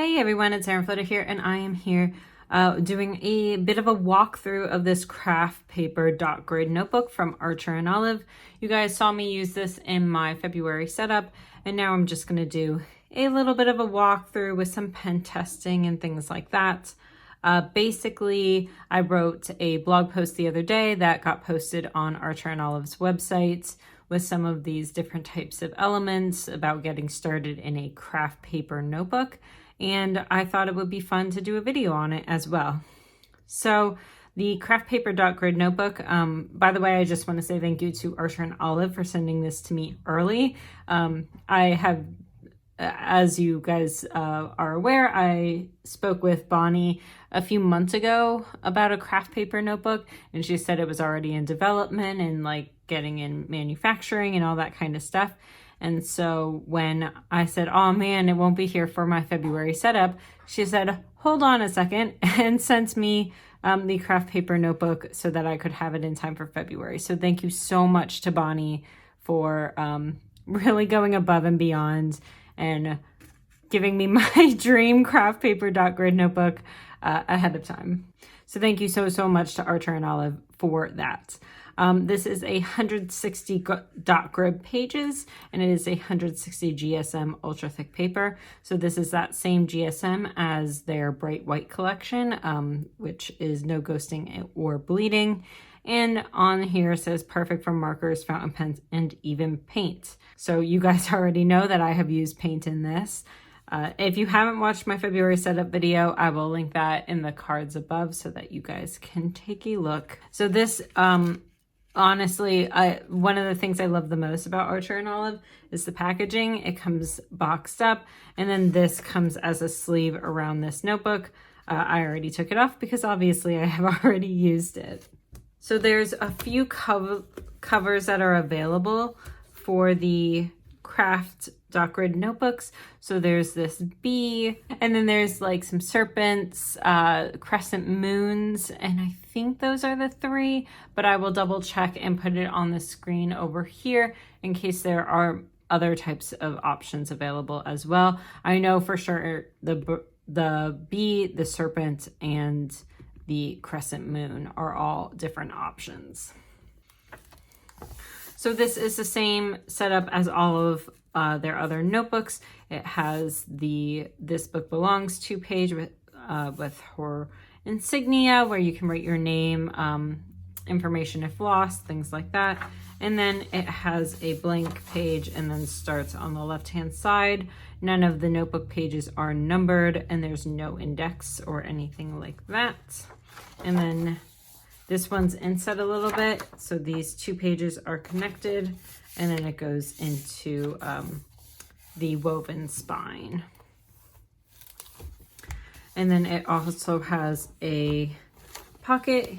Hey everyone, it's Erin Flutter here, and I am here doing a bit of a walkthrough of this Kraft paper dot grid notebook from Archer and Olive. You guys saw me use this in my February setup, and now I'm just going to do a little bit of a walkthrough with some pen testing and things like that. Basically, I wrote a blog post the other day that got posted on Archer and Olive's website with some of these different types of elements about getting started in a craft paper notebook. And I thought it would be fun to do a video on it as well. So the Kraft paper dot grid notebook, by the way, I just want to say thank you to Archer and Olive for sending this to me early. I have, as you guys are aware, I spoke with Bonnie a few months ago about a craft paper notebook, and she said it was already in development and like getting in manufacturing and all that kind of stuff. And so when I said, oh man, it won't be here for my February setup, she said, hold on a second, and sent me the craft paper notebook so that I could have it in time for February. So thank you so much to Bonnie for really going above and beyond and giving me my dream craft paper dot grid notebook ahead of time. So thank you so much to Archer and Olive for that. This is a 160 dot grid pages, and it is a 160 GSM ultra thick paper. So this is that same GSM as their bright white collection, which is no ghosting or bleeding. And on here it says perfect for markers, fountain pens, and even paint. So you guys already know that I have used paint in this. If you haven't watched my February setup video, I will link that in the cards above so that you guys can take a look. So this, honestly, one of the things I love the most about Archer and Olive is the packaging. It comes boxed up, and then this comes as a sleeve around this notebook. I already took it off because obviously I have already used it. So there's a few covers that are available for the Kraft dot grid notebooks. So there's this bee, and then there's like some serpents, crescent moons, and I think those are the three, but I will double check and put it on the screen over here in case there are other types of options available as well. I know for sure the bee, the serpent, and the crescent moon are all different options. So this is the same setup as all of their other notebooks. It has the This Book Belongs To page with her insignia where you can write your name, information if lost, things like that. And then it has a blank page and then starts on the left-hand side. None of the notebook pages are numbered, and there's no index or anything like that. And then this one's inset a little bit, so these two pages are connected, and then it goes into the woven spine. And then it also has a pocket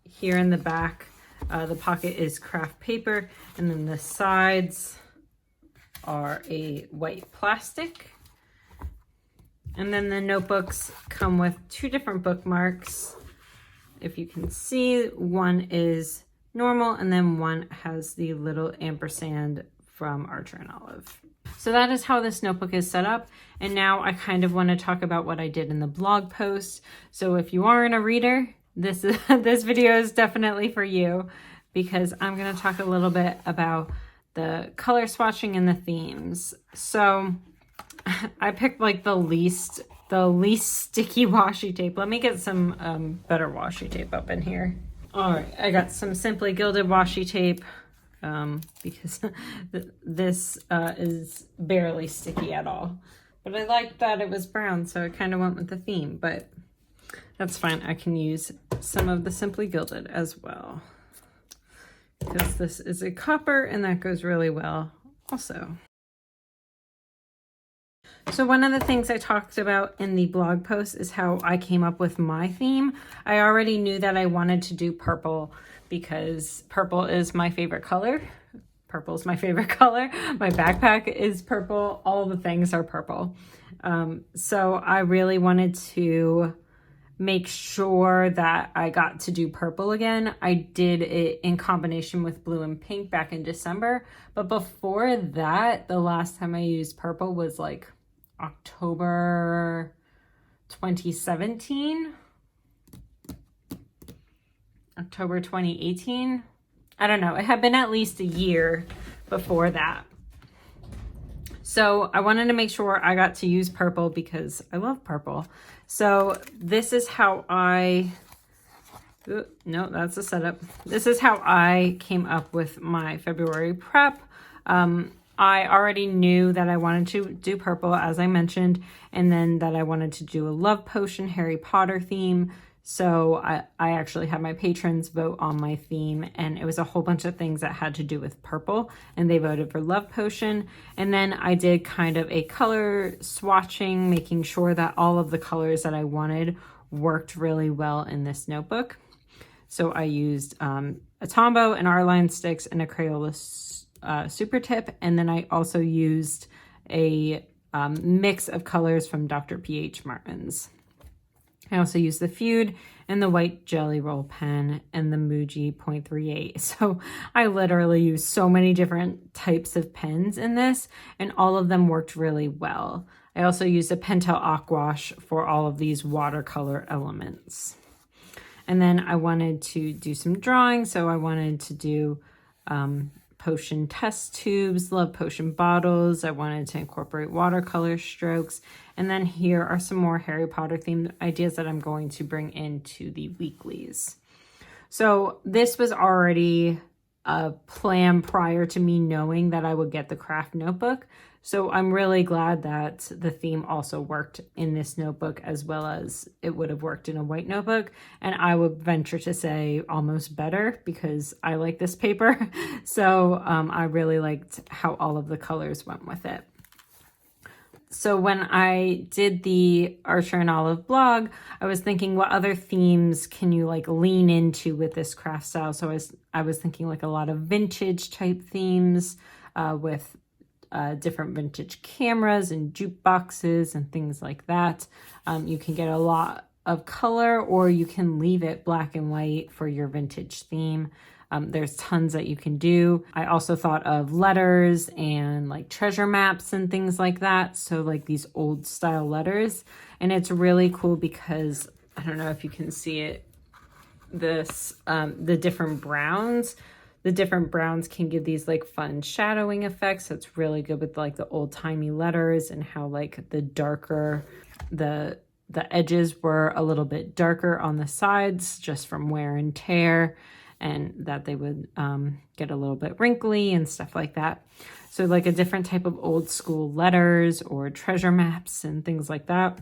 here in the back. The pocket is craft paper, and then the sides are a white plastic. And then the notebooks come with two different bookmarks. If you can see, one is normal, and then one has the little ampersand from Archer and Olive. So that is how this notebook is set up. And now I kind of want to talk about what I did in the blog post. So if you aren't a reader, this video is definitely for you, because I'm going to talk a little bit about the color swatching and the themes. So I picked like the least sticky washi tape. Let me get some better washi tape up in here. All right, I got some Simply Gilded washi tape because this is barely sticky at all. But I liked that it was brown, so I kind of went with the theme, but that's fine. I can use some of the Simply Gilded as well, because this is a copper and that goes really well also. So one of the things I talked about in the blog post is how I came up with my theme. I already knew that I wanted to do purple because purple is my favorite color. Purple is my favorite color. My backpack is purple. All the things are purple. So I really wanted to make sure that I got to do purple again. I did it in combination with blue and pink back in December. But before that, the last time I used purple was like October 2017, October 2018. I don't know. It had been at least a year before that. So I wanted to make sure I got to use purple because I love purple. So this is how no, that's a setup. This is how I came up with my February prep. I already knew that I wanted to do purple, as I mentioned, and then that I wanted to do a Love Potion Harry Potter theme. So I actually had my patrons vote on my theme, and it was a whole bunch of things that had to do with purple, and they voted for Love Potion. And then I did kind of a color swatching, making sure that all of the colors that I wanted worked really well in this notebook. So I used a Tombow, an R-line sticks, and a Crayola super tip, and then I also used a mix of colors from Dr. P.H. Martin's. I also used the Feud and the white Jelly Roll pen and the Muji 0.38. So I literally used so many different types of pens in this, and all of them worked really well. I also used a Pentel Aquash for all of these watercolor elements. And then I wanted to do some drawing, so I wanted to do potion test tubes, Love Potion bottles. I wanted to incorporate watercolor strokes. And then here are some more Harry Potter themed ideas that I'm going to bring into the weeklies. So this was already a plan prior to me knowing that I would get the Kraft notebook. So I'm really glad that the theme also worked in this notebook as well as it would have worked in a white notebook. And I would venture to say almost better because I like this paper. So I really liked how all of the colors went with it. So when I did the Archer and Olive blog, I was thinking what other themes can you like lean into with this craft style? So I was thinking like a lot of vintage type themes with different vintage cameras and jukeboxes and things like that. You can get a lot of color, or you can leave it black and white for your vintage theme. There's tons that you can do. I also thought of letters and like treasure maps and things like that. So like these old style letters. And it's really cool because, I don't know if you can see it, the different browns. The different browns can give these like fun shadowing effects. So it's really good with like the old timey letters and how like the darker, the edges were a little bit darker on the sides just from wear and tear, and that they would get a little bit wrinkly and stuff like that. So like a different type of old school letters or treasure maps and things like that.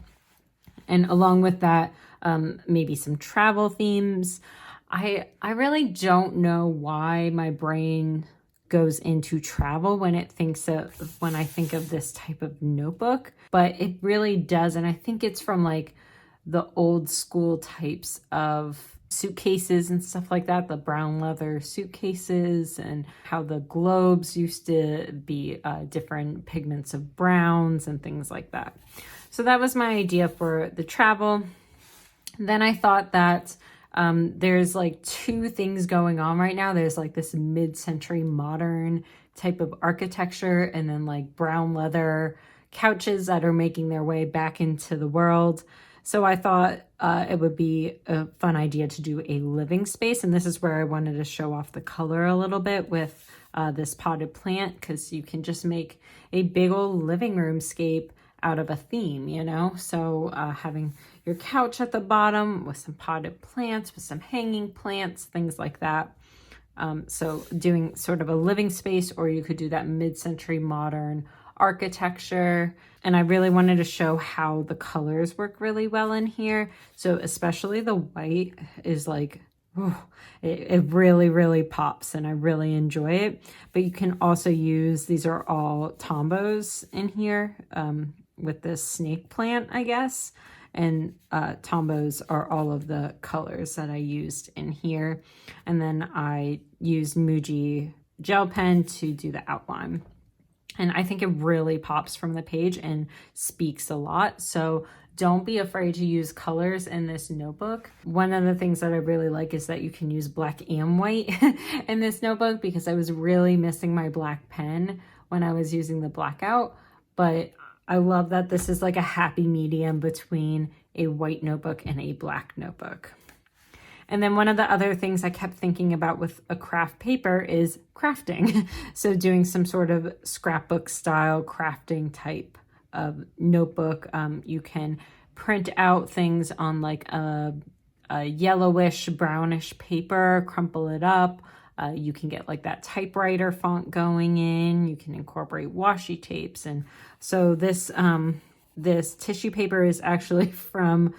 And along with that, maybe some travel themes. I really don't know why my brain goes into travel when I think of this type of notebook, but it really does. And I think it's from like the old school types of suitcases and stuff like that, the brown leather suitcases, and how the globes used to be different pigments of browns and things like that. So that was my idea for the travel. Then I thought that there's like two things going on right now. There's like this mid-century modern type of architecture, and then like brown leather couches that are making their way back into the world. So I thought it would be a fun idea to do a living space. And this is where I wanted to show off the color a little bit with this potted plant, because you can just make a big old living room scape out of a theme, you know? So having your couch at the bottom with some potted plants, with some hanging plants, things like that. So doing sort of a living space, or you could do that mid-century modern architecture. And I really wanted to show how the colors work really well in here. So especially the white is like, it really, really pops, and I really enjoy it. But you can also use, these are all Tombows in here with this snake plant, I guess. And Tombows are all of the colors that I used in here. And then I used Muji gel pen to do the outline. And I think it really pops from the page and speaks a lot. So don't be afraid to use colors in this notebook. One of the things that I really like is that you can use black and white in this notebook, because I was really missing my black pen when I was using the blackout. But I love that this is like a happy medium between a white notebook and a black notebook. And then one of the other things I kept thinking about with a craft paper is crafting. So doing some sort of scrapbook style crafting type of notebook. You can print out things on like a yellowish, brownish paper, crumple it up. You can get like that typewriter font going in. You can incorporate washi tapes. And so this tissue paper is actually from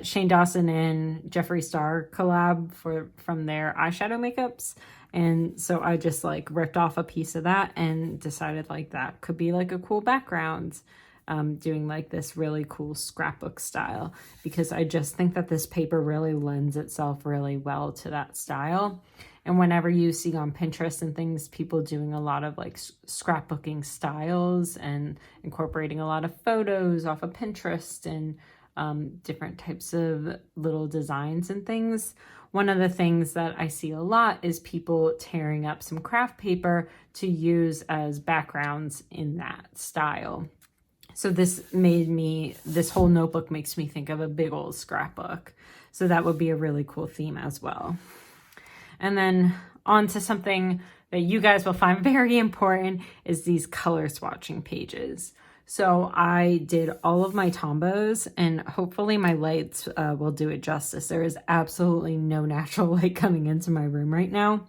Shane Dawson and Jeffree Star collab from their eyeshadow makeups. And so I just like ripped off a piece of that and decided like that could be like a cool background, doing like this really cool scrapbook style, because I just think that this paper really lends itself really well to that style. And whenever you see on Pinterest and things, people doing a lot of like scrapbooking styles and incorporating a lot of photos off of Pinterest and different types of little designs and things. One of the things that I see a lot is people tearing up some craft paper to use as backgrounds in that style. So this whole notebook makes me think of a big old scrapbook. So that would be a really cool theme as well. And then on to something that you guys will find very important is these color swatching pages. So I did all of my tombos, and hopefully my lights will do it justice. There is absolutely no natural light coming into my room right now.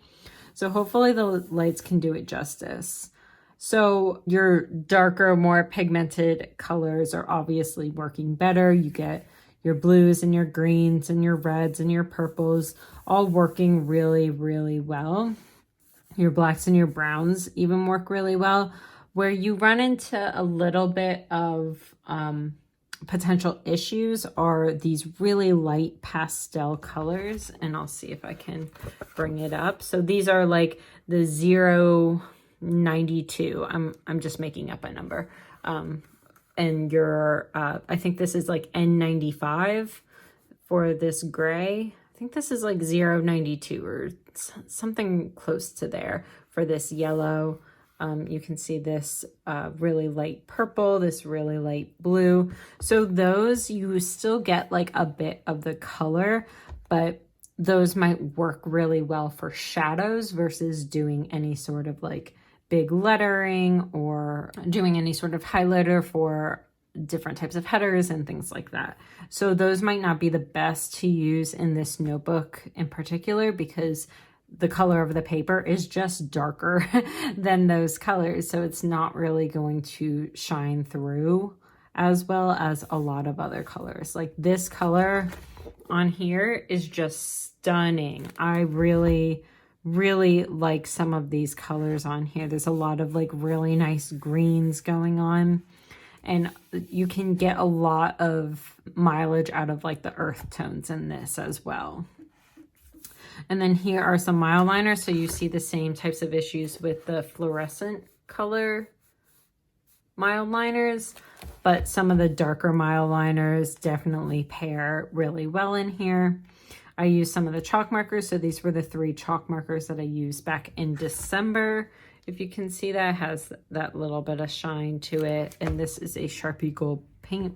So hopefully the lights can do it justice. So your darker, more pigmented colors are obviously working better. You get your blues and your greens and your reds and your purples all working really, really well. Your blacks and your browns even work really well. Where you run into a little bit of potential issues are these really light pastel colors. And I'll see if I can bring it up. So these are like the 092. I'm just making up a number. And your, I think this is like N95 for this gray. I think this is like 092 or something close to there for this yellow. You can see this really light purple, this really light blue. So those, you still get like a bit of the color, but those might work really well for shadows versus doing any sort of like big lettering or doing any sort of highlighter for different types of headers and things like that. So those might not be the best to use in this notebook in particular, because the color of the paper is just darker than those colors. So it's not really going to shine through as well as a lot of other colors. Like this color on here is just stunning. I really like some of these colors on here. There's a lot of like really nice greens going on, and you can get a lot of mileage out of like the earth tones in this as well. And then here are some mile liners. So you see the same types of issues with the fluorescent color mild liners, but some of the darker mild liners definitely pair really well in here. I used some of the chalk markers. So these were the 3 chalk markers that I used back in December. If you can see, that has that little bit of shine to it. And this is a Sharpie Gold paint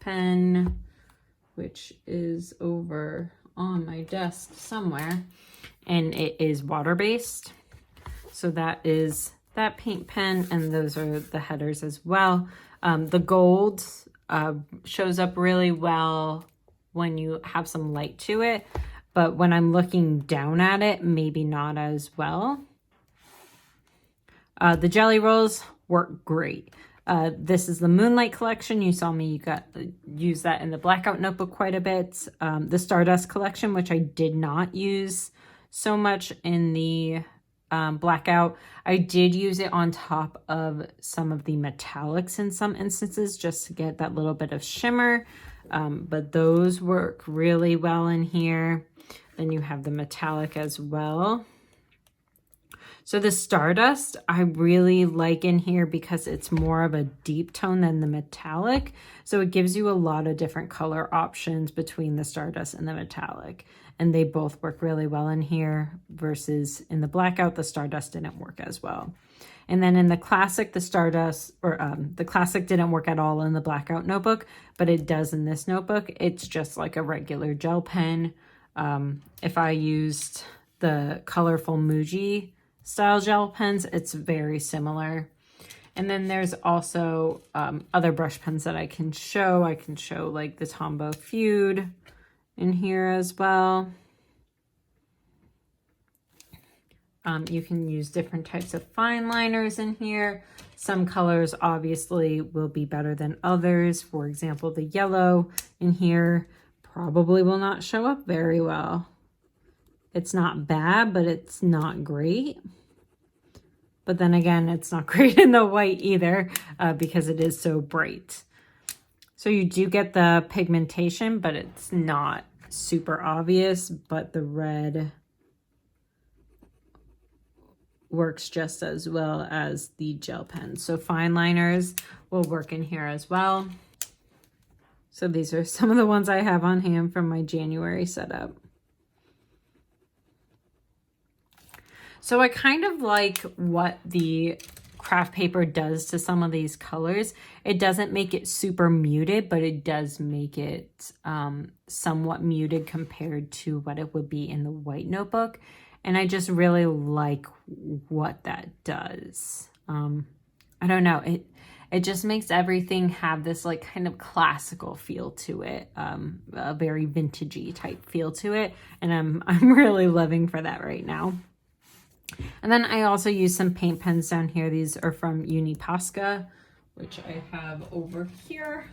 pen, which is over on my desk somewhere, and it is water-based. So that is that paint pen, and those are the headers as well. The gold shows up really well when you have some light to it, but when I'm looking down at it, maybe not as well. The jelly rolls work great. This is the Moonlight collection. You saw me use that in the Blackout notebook quite a bit. The Stardust collection, which I did not use so much in the Blackout. I did use it on top of some of the metallics in some instances just to get that little bit of shimmer. But those work really well in here. Then you have the metallic as well. So the Stardust I really like in here because it's more of a deep tone than the metallic. So it gives you a lot of different color options between the Stardust and the metallic. And they both work really well in here versus in the Blackout, the Stardust didn't work as well. And then in the classic, the Stardust, or the classic didn't work at all in the blackout notebook, but it does in this notebook. It's just like a regular gel pen. If I used the colorful Muji style gel pens, it's very similar. And then there's also other brush pens that I can show. I can show like the Tombow Feud in here as well. You can use different types of fine liners in here. Some colors obviously will be better than others. For example, the yellow in here probably will not show up very well. It's not bad, but it's not great. But then again, it's not great in the white either because it is so bright. So you do get the pigmentation, but it's not super obvious, but the red works just as well as the gel pen. So fine liners will work in here as well. So these are some of the ones I have on hand from my January setup. So I kind of like what the craft paper does to some of these colors. It doesn't make it super muted, but it does make it somewhat muted compared to what it would be in the white notebook. And I just really like what that does. I don't know, it just makes everything have this like kind of classical feel to it, a very vintagey type feel to it. And I'm really living for that right now. And then I also use some paint pens down here. These are from Uniposca, which I have over here.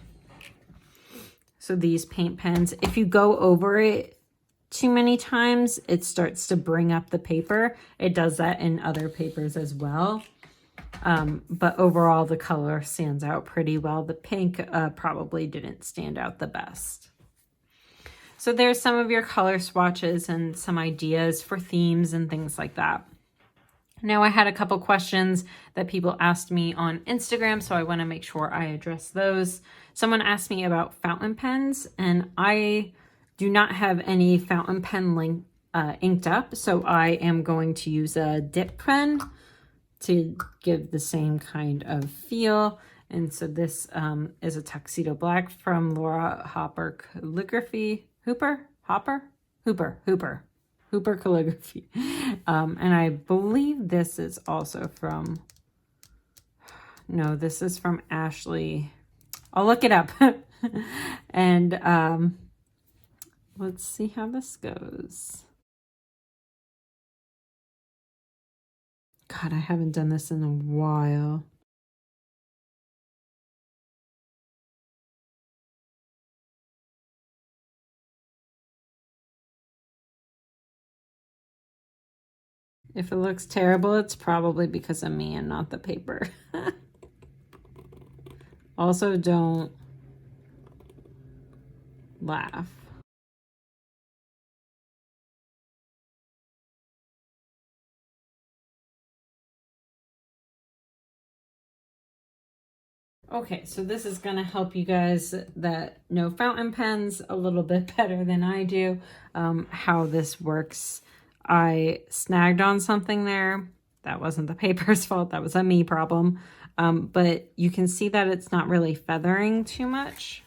So these paint pens, if you go over it too many times, it starts to bring up the paper. It does that in other papers as well. But overall, the color stands out pretty well. The pink probably didn't stand out the best. So there's some of your color swatches and some ideas for themes and things like that. Now, I had a couple questions that people asked me on Instagram, so I want to make sure I address those. Someone asked me about fountain pens, and I do not have any fountain pen inked up, so I am going to use a dip pen to give the same kind of feel. And so this is a Tuxedo Black from Laura Hooper Calligraphy. And I believe this is also from, no, this is from Ashley. I'll look it up. And let's see how this goes. God, I haven't done this in a while. If it looks terrible, it's probably because of me and not the paper. Also, don't laugh. Okay, so this is going to help you guys that know fountain pens a little bit better than I do, how this works. I snagged on something there. That wasn't the paper's fault. That was a me problem. But you can see that it's not really feathering too much.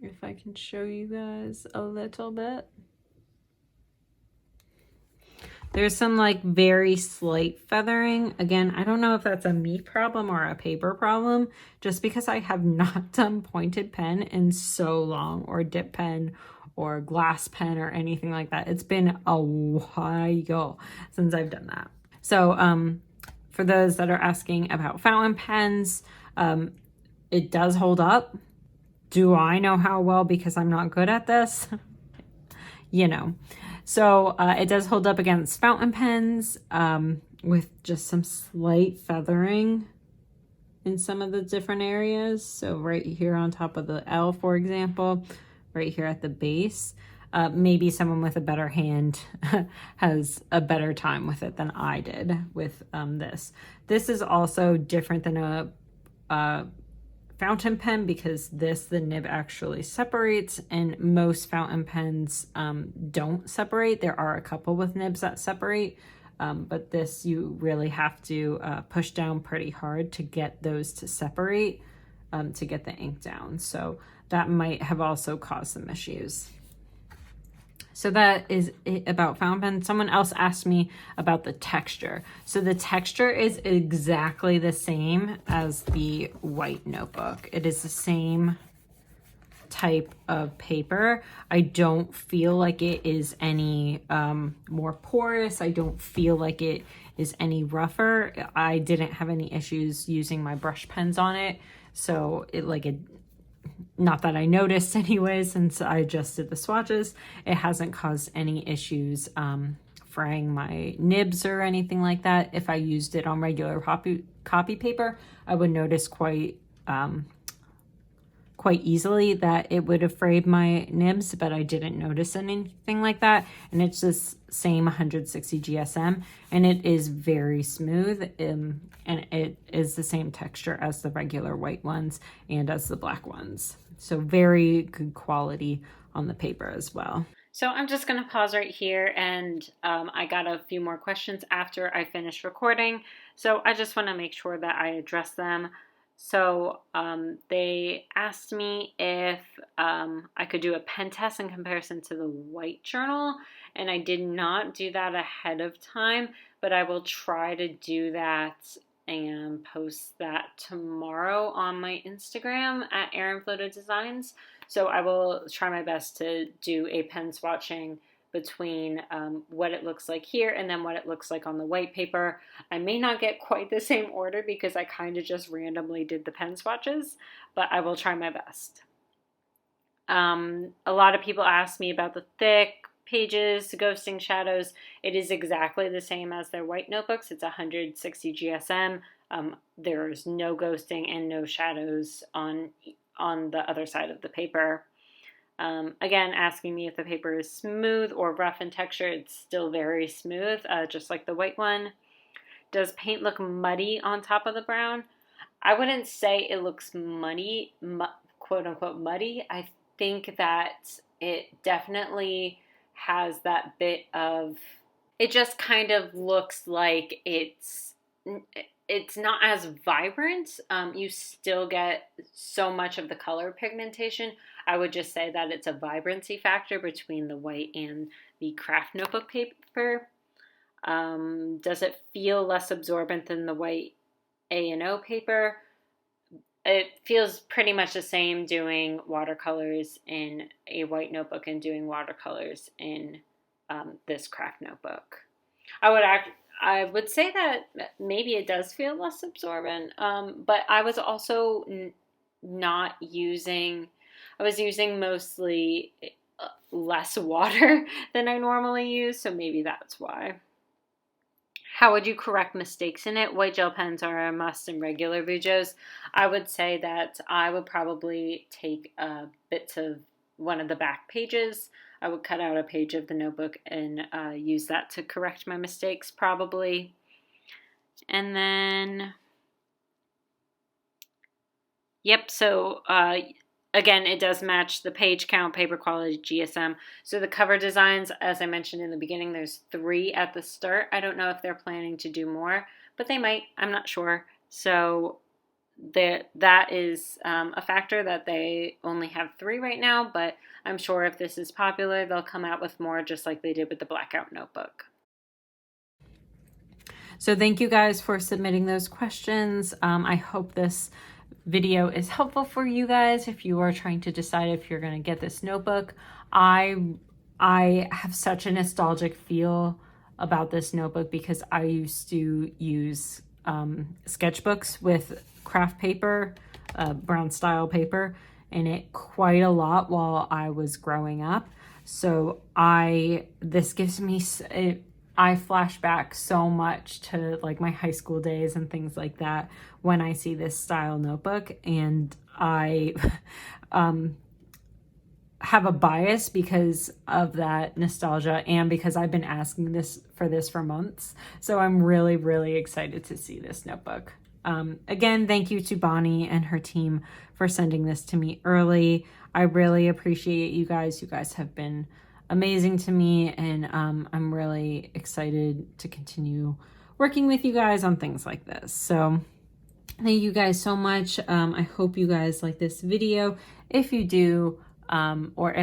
If I can show you guys a little bit. There's some like very slight feathering. Again, I don't know if that's a me problem or a paper problem, just because I have not done pointed pen in so long, or dip pen or glass pen or anything like that. It's been a while since I've done that. So for those that are asking about fountain pens, it does hold up. Do I know how well because I'm not good at this? You know. So it does hold up against fountain pens with just some slight feathering in some of the different areas. So right here on top of the L, for example, right here at the base, maybe someone with a better hand has a better time with it than I did with this. This is also different than a fountain pen because the nib actually separates, and most fountain pens don't separate. There are a couple with nibs that separate, But this, you really have to push down pretty hard to get those to separate, to get the ink down. So that might have also caused some issues. So that is it about fountain pen. Someone else asked me about the texture. So the texture is exactly the same as the white notebook. It is the same type of paper. I don't feel like it is any more porous. I don't feel like it is any rougher. I didn't have any issues using my brush pens on it. So not that I noticed anyway, since I just did the swatches, it hasn't caused any issues fraying my nibs or anything like that. If I used it on regular copy paper, I would notice quite easily that it would have frayed my nibs, but I didn't notice anything like that. And it's this same 160 GSM, and it is very smooth, and it is the same texture as the regular white ones and as the black ones. So very good quality on the paper as well. So I'm just going to pause right here, and I got a few more questions after I finished recording. So I just want to make sure that I address them. So they asked me if I could do a pen test in comparison to the white journal, and I did not do that ahead of time, but I will try to do that and post that tomorrow on my Instagram at Erin Floated Designs. So I will try my best to do a pen swatching between what it looks like here and then what it looks like on the white paper. I may not get quite the same order because I kind of just randomly did the pen swatches, but I will try my best. A lot of people ask me about the thick pages, ghosting shadows. It is exactly the same as their white notebooks. It's 160 GSM. There's no ghosting and no shadows on the other side of the paper. Again, asking me if the paper is smooth or rough in texture. It's still very smooth, just like the white one. Does paint look muddy on top of the brown? I wouldn't say it looks muddy, quote unquote muddy. I think that it definitely has that bit of, it just kind of looks like it's not as vibrant. You still get so much of the color pigmentation. I would just say that it's a vibrancy factor between the white and the Kraft notebook paper. Does it feel less absorbent than the white A&O paper? It feels pretty much the same doing watercolors in a white notebook and doing watercolors in this Kraft notebook. I would say that maybe it does feel less absorbent, but I was also not using, I was using mostly less water than I normally use, so maybe that's why. How would you correct mistakes in it? White gel pens are a must in regular Vujos. I would say that I would probably take bits of one of the back pages. I would cut out a page of the notebook and use that to correct my mistakes probably. And then, yep, so again, it does match the page count, paper quality, GSM. So the cover designs, as I mentioned in the beginning, there's 3 at the start. I don't know if they're planning to do more, but they might. I'm not sure. So that is a factor that they only have 3 right now, but I'm sure if this is popular, they'll come out with more just like they did with the Blackout notebook. So thank you guys for submitting those questions. I hope this video is helpful for you guys if you are trying to decide if you're going to get this notebook. I have such a nostalgic feel about this notebook because I used to use sketchbooks with Kraft paper, brown style paper, in it quite a lot while I was growing up. So this gives me, I flash back so much to like my high school days and things like that when I see this style notebook, and I have a bias because of that nostalgia and because I've been asking for this for months. So I'm really, really excited to see this notebook. Again, thank you to Bonnie and her team for sending this to me early. I really appreciate you guys. You guys have been amazing to me, and I'm really excited to continue working with you guys on things like this. So thank you guys so much. I hope you guys like this video. If you do, or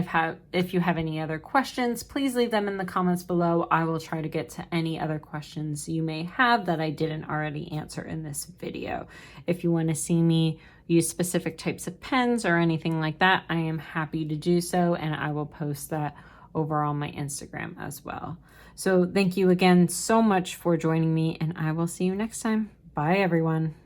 if you have any other questions, please leave them in the comments below. I will try to get to any other questions you may have that I didn't already answer in this video. If you want to see me use specific types of pens or anything like that, I am happy to do so, and I will post that over on my Instagram as well. So thank you again so much for joining me, and I will see you next time. Bye, everyone.